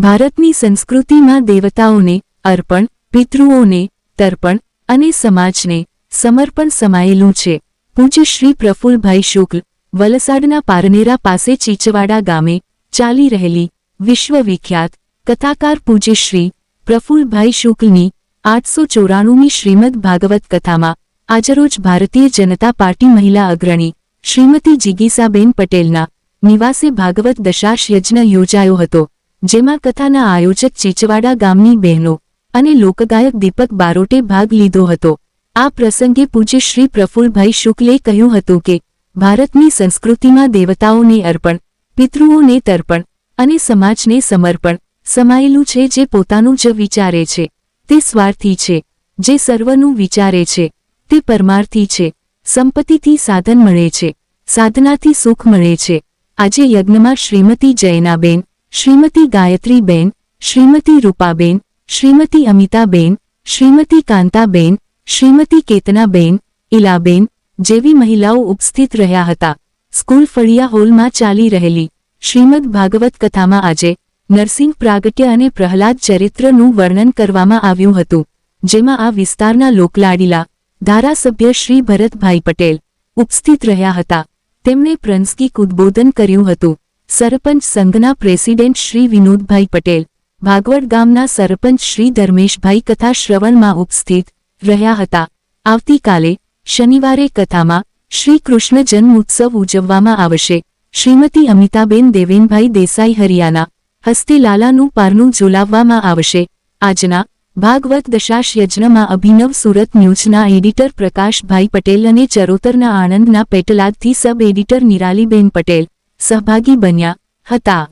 ભારતની સંસ્કૃતિમાં દેવતાઓને અર્પણ, પિતૃઓને તર્પણ અને સમાજને સમર્પણ સમાયેલું છે. પૂજ્ય શ્રી પ્રફુલ્લભાઈ શુક્લ, વલસાડના પારનેરા પાસે ચીચવાડા ગામે ચાલી રહેલી વિશ્વવિખ્યાત કથાકાર પૂજ્ય શ્રી પ્રફુલ્લભાઈ શુક્લની 894મી શ્રીમદ ભાગવત કથામાં આજરોજ ભારતીય જનતા પાર્ટી મહિલા અગ્રણી શ્રીમતી જિગીસાબેન પટેલના નિવાસે ભાગવત દશાશ યજ્ઞ યોજાયો હતો, જેમાં કથાના આયોજક ચીચવાડા ગામની બહેનો અને લોકગાયક દીપક બારોટે ભાગ લીધો હતો. આ પ્રસંગે પૂજ્ય શ્રી પ્રફુલ્લભાઈ શુક્લે કહ્યું હતું કે ભારતની સંસ્કૃતિમાં દેવતાઓને અર્પણ, પિતૃઓને તર્પણ અને સમાજને સમર્પણ સમાયેલું છે. જે પોતાનું જ વિચારે છે તે સ્વાર્થી છે, જે સર્વનું વિચારે છે તે પરમાર્થી છે. સંપત્તિથી સાધન મળે છે, સાધનાથી સુખ મળે છે. આજે યજ્ઞમાં શ્રીમતી જયનાબેન, શ્રીમતી ગાયત્રીબેન, શ્રીમતી રૂપાબેન, શ્રીમતી અમિતાબેન, શ્રીમતી કાંતાબેન, શ્રીમતી કેતનાબેન, ઇલાબેન જેવી મહિલાઓ ઉપસ્થિત રહ્યા હતા. સ્કૂલ ફળિયા હોલમાં ચાલી રહેલી શ્રીમદ ભાગવત કથામાં આજે નરસિંહ પ્રાગટ્ય અને પ્રહલાદ ચરિત્રનું વર્ણન કરવામાં આવ્યું હતું, જેમાં આ વિસ્તારના લોકલાડીલા ધારાસભ્ય શ્રી ભરતભાઈ પટેલ ઉપસ્થિત રહ્યા હતા. તેમણે પ્રાસંગિક ઉદ્બોધન કર્યું હતું. સરપંચ સંઘના પ્રેસિડેન્ટ શ્રી વિનોદભાઈ પટેલ, ભાગવડ ગામના સરપંચ શ્રી ધર્મેશભાઈ કથા શ્રવણમાં ઉપસ્થિત રહ્યા હતા. આવતીકાલે શનિવારે કથામાં શ્રી કૃષ્ણ જન્મોત્સવ ઉજવવામાં આવશે. શ્રીમતી અમિતાબેન દેવેનભાઈ દેસાઈ હરિયાના હસ્તે લાલાનું પારણું ઝુલાવવામાં આવશે. આજના ભાગવત દશાશ યજ્ઞમાં અભિનવ સુરત ન્યૂઝના એડિટર પ્રકાશભાઈ પટેલ અને ચરોતરના આણંદના પેટલાદથી સબ એડિટર નિરાલીબેન પટેલ સહભાગી બન્યા હતા.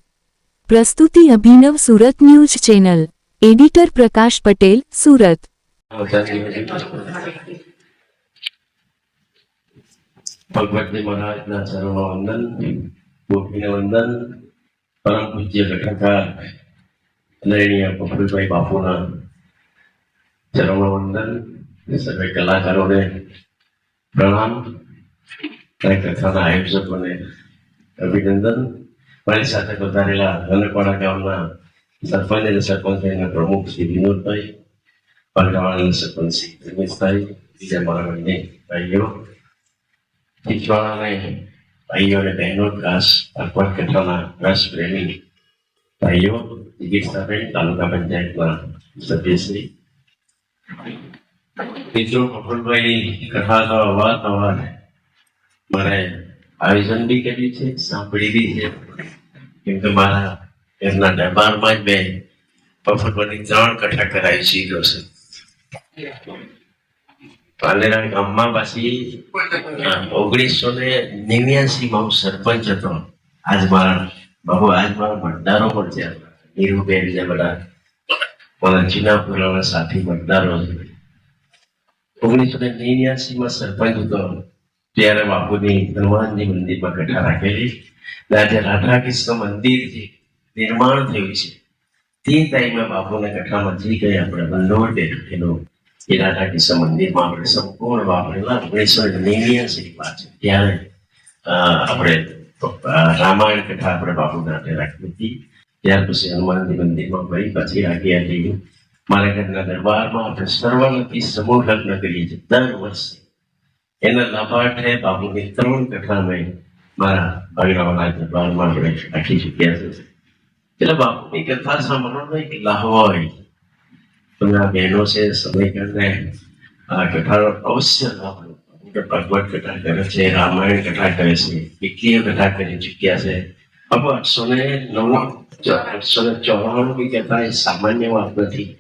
પ્રસ્તુતિ અભિનવ સુરત ન્યૂઝ ચેનલ, એડિટર પ્રકાશ પટેલ, સુરત. ભગવતી મહારાજના ચરણો વંદન, ગોપીને વંદન. પરમ પૂજ્ય કથાકાર આદરણીય પ્રફુલ્લભાઈ બાપુના ચરણો વંદન. સર્વે કલાકારોને પ્રણામ. કથાના આયોજકોને અભિનંદન. મારી સાથે પધારેલા રનકવાડા ગામના સરપંચ અને સરપંચના પ્રમુખ શ્રી વિનોદભાઈ, પાલગાવાડાના સરપંચ શ્રી રમેશભાઈ, બીજા મારા બંને ભાઈઓ, ચીચવાડાના ભાઈઓ અને બહેનો, ખાસ ભાગવત કથાના રસ પ્રેમી ભાઈઓ, જિગીસાબેન તાલુકા પંચાયતના સભ્યશ્રી, મિત્રો, પ્રફુલ્લભાઈની કથા તો અવારનવાર મારે આયોજન બી કર્યું છે, સાંભળી બી છે. કેમ કે મારા એમના દરબારમાં જ મેં પ્રફુલ્લભાઈની 3 કથા કરાવી સીધો છે. પાલેરા ગામમાં પાછી 1989માં હું સરપંચ હતો. આજ મારા મતદારો પણ છે, નીરુબેન છે, બધા મારા ચીનાપુરાના સાથી મતદારો છે. 1989માં સરપંચ હતો ત્યારે બાપુની હનુમાનજી મંદિરમાં કથા રાખેલી. આજે રાધા કૃષ્ણ મંદિર જે નિર્માણ થયું છે તે ટાઈમે બાપુના કથામાં જે કઈ આપણે બંધોળ બેઠેલો એ રાધા કૃષ્ણ મંદિરમાં આપણે સંપૂર્ણ વાપરેલા. 1989 પાછળ ત્યારે આપણે રામાયણ કથા આપણે બાપુ નાટે રાખી હતી. ત્યાર પછી હનુમાનજી મંદિરમાં ફરી પછી આગળ મારા ઘરના દરબારમાં આપણે સર્વનથી સમૂહ લગ્ન કરીએ છીએ દર વર્ષે. એના લાભાર્થે બાપુની 3 કથા મેં મારા ભાગરાવાળા દરબારમાં આપણે રાખી ચૂક્યા છે. એટલે બાપુની કથા સાંભળવાનો એક લાહો હોય. તમે આ બહેનો છે, સમય કરીને આ કથાનો અવશ્ય લાભ લો. ભગવત કથા કરે છે, રામાયણ કથા કરે છે, વિકલીય કથા કરી ચૂક્યા છે. હવે 894 ની કથા એ સામાન્ય વાત નથી.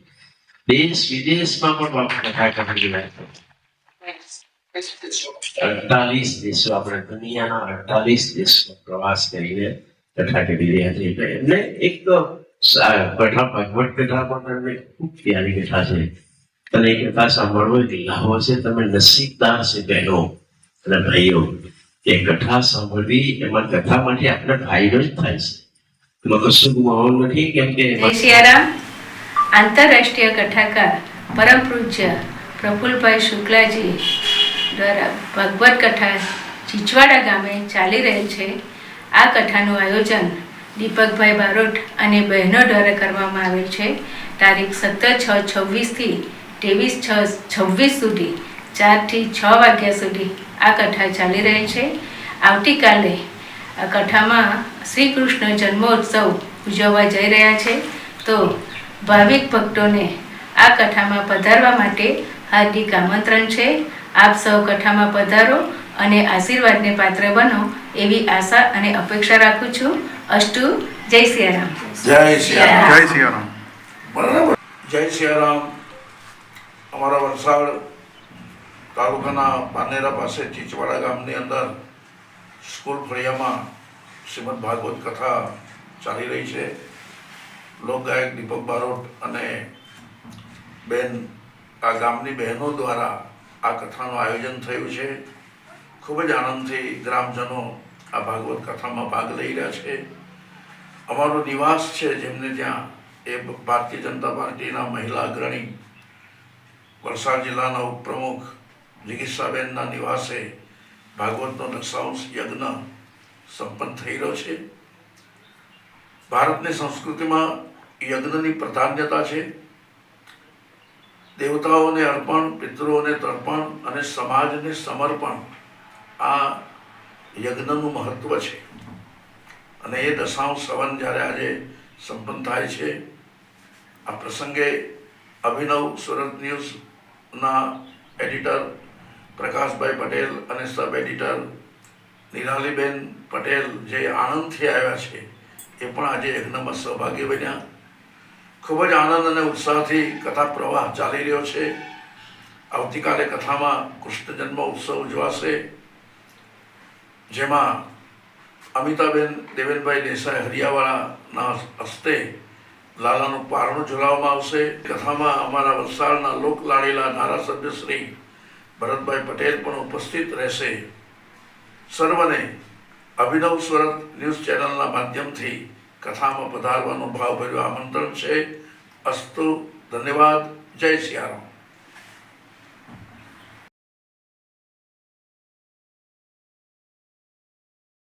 દેશ વિદેશમાં પણ બાપુ કથા કરી રહ્યા છે. 48 દેશો, આપણે દુનિયાના 48 દેશનો પ્રવાસ કરીને કથા કરી રહ્યા છે. એટલે એમને એક તો કથા, ભગવત કથા પણ એમને ખૂબ પ્યારી કથા છે. અને એ કથા સાંભળવો એક લાભો છે. તમે નસીબદાર છે બહેનો અને ભાઈઓ. એ કથા સાંભળવી, એમાં કથામાંથી આપણે ફાયદો જ થાય છે. એમાં કશું ગુમાવવાનું નથી. કેમ કે આંતરરાષ્ટ્રીય કથાકાર પરમ પૂજ્ય પ્રફુલ્લભાઈ શુક્લાજી દ્વારા ભગવત કથા ચીચવાડા ગામે ચાલી રહેલ છે. આ કથાનું આયોજન દીપકભાઈ બારોટ અને બહેનો દ્વારા કરવામાં આવેલ છે. તારીખ 17/6/26થી 23/6/26 સુધી 4 થી 6 વાગ્યા સુધી આ કથા ચાલી રહી છે. આવતીકાલે આ કથામાં શ્રી કૃષ્ણ જન્મોત્સવ ઉજવવા જઈ રહ્યા છે. તો ભાવિક ભક્તોને આ કથામાં પધારવા માટે હાર્દિક આમંત્રણ છે. આપ સૌ કથામાં પધારો અને આશીર્વાદને પાત્ર બનો એવી આશા અને અપેક્ષા રાખું છું. અસ્તુ. જય સિયારામ. જય સિયારામ. જય સિયારામ. બરાબર. જય સિયારામ. અમારા વલસાડ તાલુકાના પાનેરા પાસે ચીચવાડા ગામની અંદર સ્કૂલ ફળિયામાં શ્રીમદ ભાગવત કથા ચાલી રહી છે. લોકગાયક દીપક બારોટ અને બેન આ ગામની બહેનો દ્વારા આ કથાનું આયોજન થયું છે. ખૂબ જ આનંદથી ગ્રામજનો આ ભાગવત કથામાં ભાગ લઈ રહ્યા છે. અમારો નિવાસ છે જેમને ત્યાં એ ભારતીય જનતા પાર્ટીના મહિલા અગ્રણી વલસાડ જિલ્લાના ઉપપ્રમુખ જિગીષાબેનના નિવાસે ભાગવતનો દશાંશ યજ્ઞ સંપન્ન થઈ રહ્યો છે. ભારતની સંસ્કૃતિમાં યજ્ઞની પ્રાધાન્યતા છે. દેવતાઓને અર્પણ, પિતૃઓને તર્પણ અને સમાજને સમર્પણ આ યજ્ઞનું મહત્વ છે. અને એ દશાંશ હવન જ્યારે આજે સંપન્ન થાય છે, આ પ્રસંગે અભિનવ સુરત ન્યૂઝના એડિટર પ્રકાશભાઈ પટેલ અને સબ એડિટર નિરાલીબેન પટેલ જે આણંદથી આવ્યા છે એ પણ આજે યજ્ઞમાં સહભાગી બન્યા. ખૂબ જ આનંદ અને ઉત્સાહથી કથા પ્રવાહ ચાલી રહ્યો છે. આવતીકાલે કથામાં કૃષ્ણ જન્મ ઉત્સવ ઉજવાશે, જેમાં અમિતાબેન દેવેનભાઈ દેસાઈ હરિયાવાળાના હસ્તે લાલાનું પારણું ઝુલાવવામાં આવશે. કથામાં અમારા વલસાડના લોકલાડીલા ધારાસભ્ય શ્રી ભરતભાઈ પટેલ પણ ઉપસ્થિત રહેશે. સર્વને અભિનવ સુરત ન્યૂઝ ચેનલના માધ્યમથી કથામાં પધારવાનું ભાવભર્યું આમંત્રણ છે. અસ્તુ. ધન્યવાદ. જય સિયારામ.